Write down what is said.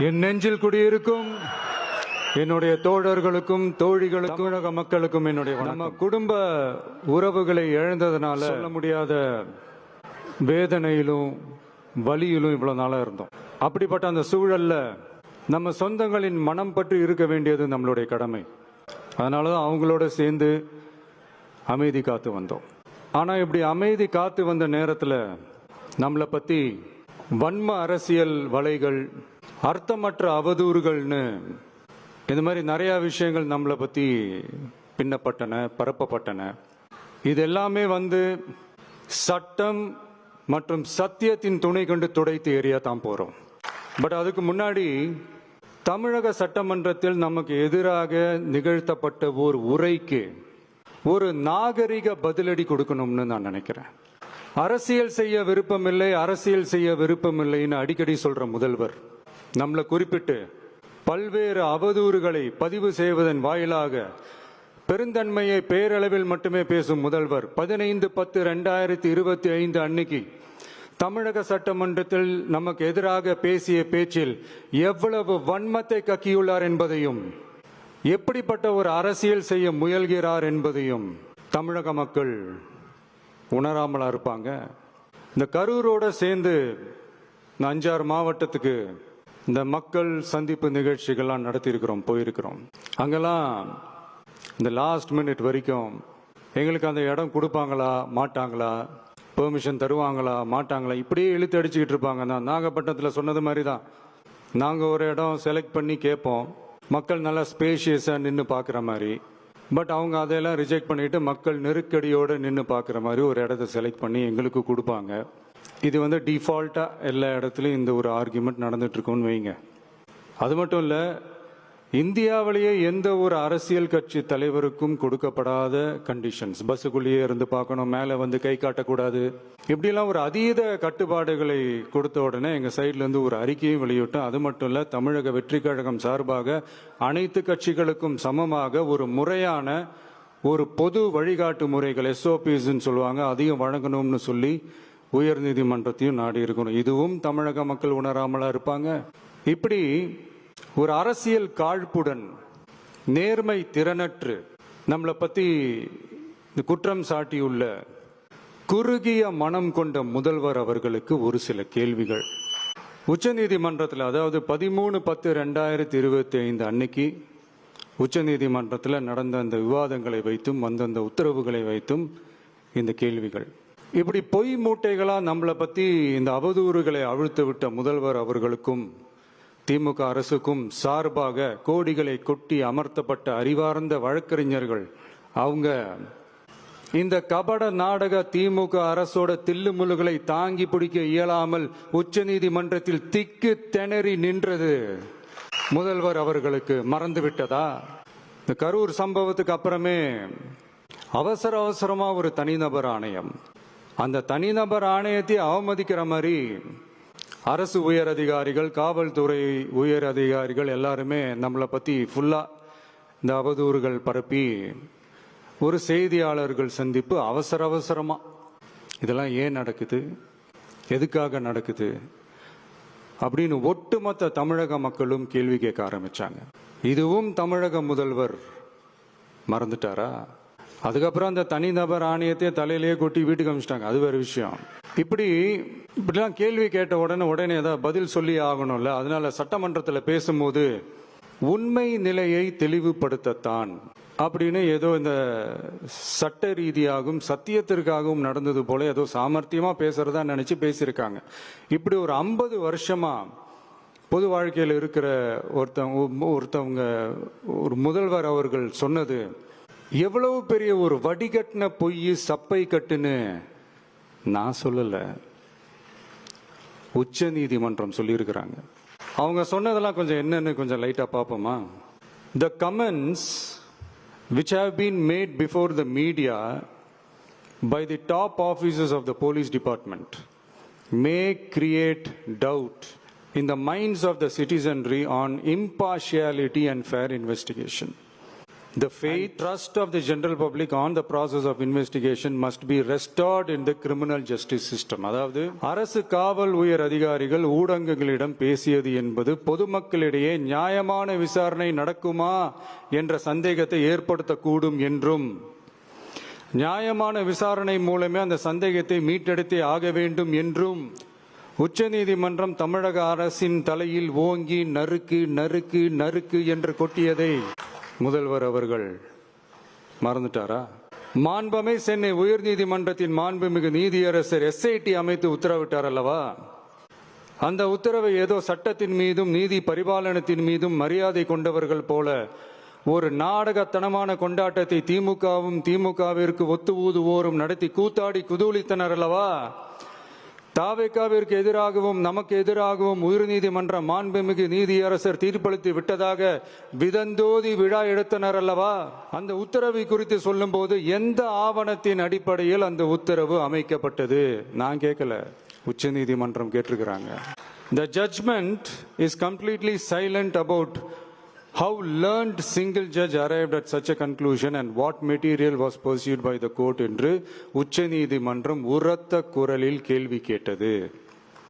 என் நெஞ்சில் குடியிருக்கும் என்னுடைய தோழர்களுக்கும் தோழிகளுக்கும் தமிழக மக்களுக்கும் என்னுடைய நம்ம குடும்ப உறவுகளை இழந்ததுனால சொல்ல முடியாத வேதனையிலும் வலியிலும் இவ்வளவு நாளா இருந்தோம். அப்படிப்பட்ட அந்த சூழல்ல நம்ம சொந்தங்களின் மனம் பற்றி இருக்க வேண்டியது நம்மளுடைய கடமை. அதனாலதான் அவங்களோட சேர்ந்து அமைதி காத்து வந்தோம். ஆனா இப்படி அமைதி காத்து வந்த நேரத்துல நம்மளை பத்தி வன்ம அரசியல் வலைகள், அர்த்தமற்ற அவதூறுகள்னு இந்த மாதிரி நிறைய விஷயங்கள் நம்மளை பத்தி பின்னப்பட்டன, பரப்பப்பட்டன. இது எல்லாமே சட்டம் மற்றும் சத்தியத்தின் துணை கொண்டு துடைத்து எறியத்தான் போறோம். பட் அதுக்கு முன்னாடி தமிழக சட்டமன்றத்தில் நமக்கு எதிராக நிகழ்த்தப்பட்ட ஒரு உரைக்கு ஒரு நாகரிக பதிலடி கொடுக்கணும்னு நான் நினைக்கிறேன். அரசியல் செய்ய விருப்பமில்லை, அரசியல் செய்ய விருப்பமில்லைன்னு அடிக்கடி சொல்ற முதல்வர் நம்மளை குறிப்பிட்டு பல்வேறு அவதூறுகளை பதிவு செய்வதன் வாயிலாக பெருந்தன்மையை பேரளவில் மட்டுமே பேசும் முதல்வர் 15/10/2025 அன்னைக்கு தமிழக சட்டமன்றத்தில் நமக்கு எதிராக பேசிய பேச்சில் எவ்வளவு வன்மத்தை கக்கியுள்ளார் என்பதையும், எப்படிப்பட்ட ஒரு அரசியல் செய்ய முயல்கிறார் என்பதையும் தமிழக மக்கள் உணராமலா இருப்பாங்க. இந்த கரூரோட சேர்ந்து 5-6 மாவட்டத்துக்கு இந்த மக்கள் சந்திப்பு நிகழ்ச்சிகள்லாம் நடத்தியிருக்கிறோம், போயிருக்கிறோம். அங்கெல்லாம் இந்த லாஸ்ட் மினிட் வரைக்கும் எங்களுக்கு அந்த இடம் கொடுப்பாங்களா மாட்டாங்களா, பெர்மிஷன் தருவாங்களா மாட்டாங்களா, இப்படியே இழுத்து அடிச்சுக்கிட்டு இருப்பாங்க. நான் நாகப்பட்டினத்தில் சொன்னது மாதிரி தான், நாங்கள் ஒரு இடம் செலக்ட் பண்ணி கேட்போம், மக்கள் நல்லா ஸ்பேஷியஸாக நின்று பார்க்குற மாதிரி. பட் அவங்க அதையெல்லாம் ரிஜெக்ட் பண்ணிட்டு மக்கள் நெருக்கடியோடு நின்று பார்க்குற மாதிரி ஒரு இடத்த செலக்ட் பண்ணி எங்களுக்கு கொடுப்பாங்க. இது டிஃபால்ட்டா எல்லா இடத்துலையும் இந்த ஒரு ஆர்குமெண்ட் நடந்துட்டு இருக்கும்னு வைங்க. அது மட்டும் இல்ல, இந்தியாவிலேயே எந்த ஒரு அரசியல் கட்சி தலைவருக்கும் கொடுக்கப்படாத கண்டிஷன்ஸ், பஸ்ஸுக்குள்ளேயே இருந்து பார்க்கணும், மேலே கை காட்டக்கூடாது, இப்படிலாம் ஒரு அதீத கட்டுப்பாடுகளை கொடுத்த உடனே எங்க சைட்ல இருந்து ஒரு அறிக்கையும் வெளியிட்டோம். அது மட்டும் இல்ல, தமிழக வெற்றி கழகம் சார்பாக அனைத்து கட்சிகளுக்கும் சமமாக ஒரு முறையான ஒரு பொது வழிகாட்டு முறைகள், SOPs சொல்லுவாங்க, அதையும் வழங்கணும்னு சொல்லி உயர் நீதிமன்றத்தையும் நாடி இருக்கணும். இதுவும் தமிழக மக்கள் உணராமலா இருப்பாங்க. இப்படி ஒரு அரசியல் காழ்ப்புடன், நேர்மை திறனற்று நம்மளை பத்தி குற்றம் சாட்டியுள்ள குறுகிய மனம் கொண்ட முதல்வர் அவர்களுக்கு ஒரு சில கேள்விகள். உச்சநீதிமன்றத்தில், அதாவது 13/10/2025 அன்னைக்கு உச்சநீதிமன்றத்தில் நடந்த அந்த விவாதங்களை வைத்தும் வந்த உத்தரவுகளை வைத்தும் இந்த கேள்விகள். இப்படி பொய் மூட்டைகளா நம்மளை பத்தி இந்த அவதூறுகளை அவிழ்த்து விட்ட முதல்வர் அவர்களுக்கும் திமுக அரசுக்கும் சார்பாக கோடிகளை கொட்டி அமர்த்தப்பட்ட அறிவார்ந்த வழக்கறிஞர்கள், அவங்க இந்த கபட நாடக திமுக அரசோட தில்லுமுல்லுகளை தாங்கி பிடிக்க இயலாமல் உச்ச நீதிமன்றத்தில் திக்கு திணறி நின்றது முதல்வர் அவர்களுக்கு மறந்து விட்டதா? இந்த கரூர் சம்பவத்துக்கு அப்புறமே அவசரமா ஒரு தனிநபர் ஆணையம், அந்த தனிநபர் ஆணையத்தை அவமதிக்கிற மாதிரி அரசு உயர் அதிகாரிகள், காவல்துறை உயர் அதிகாரிகள் எல்லாருமே நம்மளை பத்தி ஃபுல்லா இந்த அவதூறுகள் பரப்பி ஒரு செய்தியாளர்கள் சந்திப்பு அவசரமா. இதெல்லாம் ஏன் நடக்குது, எதுக்காக நடக்குது அப்படின்னு ஒட்டுமொத்த தமிழக மக்களும் கேள்வி கேட்க ஆரம்பிச்சாங்க. இதுவும் தமிழக முதல்வர் மறந்துட்டாரா? அதுக்கப்புறம் அந்த தனிநபர் ஆணையத்தை தலையிலேயே கொட்டி வீட்டுக்கு அனுப்பிச்சிட்டாங்க, அது வேற விஷயம். இப்படிலாம் கேள்வி கேட்ட உடனே ஏதாவது பதில் சொல்லி ஆகணும்ல. அதனால சட்டமன்றத்தில் பேசும்போது உண்மை நிலையை தெளிவுபடுத்தத்தான் அப்படின்னு ஏதோ இந்த சட்ட ரீதியாகவும் சத்தியத்திற்காகவும் நடந்தது போல ஏதோ சாமர்த்தியமா பேசுறதா நினைச்சு பேசியிருக்காங்க. இப்படி ஒரு 50 வருஷமா பொது வாழ்க்கையில் இருக்கிற ஒருத்தவங்க ஒரு முதல்வர் அவர்கள் சொன்னது எவ்வளவு பெரிய ஒரு வடிகட்டின பொய், சப்பை கட்டுன்னு நான் சொல்லல, உச்ச நீதிமன்றம் சொல்லியிருக்கிறாங்க. அவங்க சொன்னதெல்லாம் கொஞ்சம் என்னன்னு கொஞ்சம் லைட்டா பார்ப்போமா? The comments which have been made before the media by the top officers of the police department may create doubt in the minds of the citizenry on impartiality and fair investigation. The faith, trust of the general public on the process of investigation must be restored in the criminal justice system. அதாவது அரசு காவல் உயர் அதிகாரிகள் ஊடகங்களிடம் பேசியது என்பது பொதுமக்களிடையே நியாயமான விசாரணை நடக்குமா என்ற சந்தேகத்தை ஏற்படுத்தக்கூடும் என்றும், நியாயமான விசாரணை மூலமே அந்த சந்தேகத்தை மீட்டெடுத்தே ஆக வேண்டும் என்றும் உச்சநீதிமன்றம் தமிழக அரசின் தலையில் ஓங்கி நறுக்கு நறுக்கு நறுக்கு என்று கொட்டியதை முதல்வர் அவர்கள் மறந்துட்டாரா? மாண்புமை சென்னை உயர்நீதிமன்றத்தின் மாண்புமிகு நீதியரசர் SIT அமைத்து உத்தரவிட்டார் அல்லவா? அந்த உத்தரவை ஏதோ சட்டத்தின் மீதும் நீதி பரிபாலனத்தின் மீதும் மரியாதை கொண்டவர்கள் போல ஒரு நாடகத்தனமான கொண்டாட்டத்தை திமுகவிற்கு ஒத்து ஊதுவோரும் நடத்தி கூத்தாடி குதூலித்தனர் அல்லவா? தாவேகாவிற்கு எதிராகவும் நமக்கு எதிராகவும் உயர்நீதிமன்ற மாண்புமிகு நீதியரசர் தீர்ப்பளித்து விட்டதாக விதந்தோதி விழா எடுத்தனர் அல்லவா? அந்த உத்தரவை குறித்து சொல்லும் போது எந்த ஆவணத்தின் அடிப்படையில் அந்த உத்தரவு அமைக்கப்பட்டது? நான் கேட்கல, உச்சநீதிமன்றம் கேட்டிருக்கிறாங்க. The judgment is completely silent about how learned single judge arrived at such a conclusion and what material was pursued by the court என்று உச்சநீதிமன்றம் உரத்த குரலில் கேள்வி கேட்டது.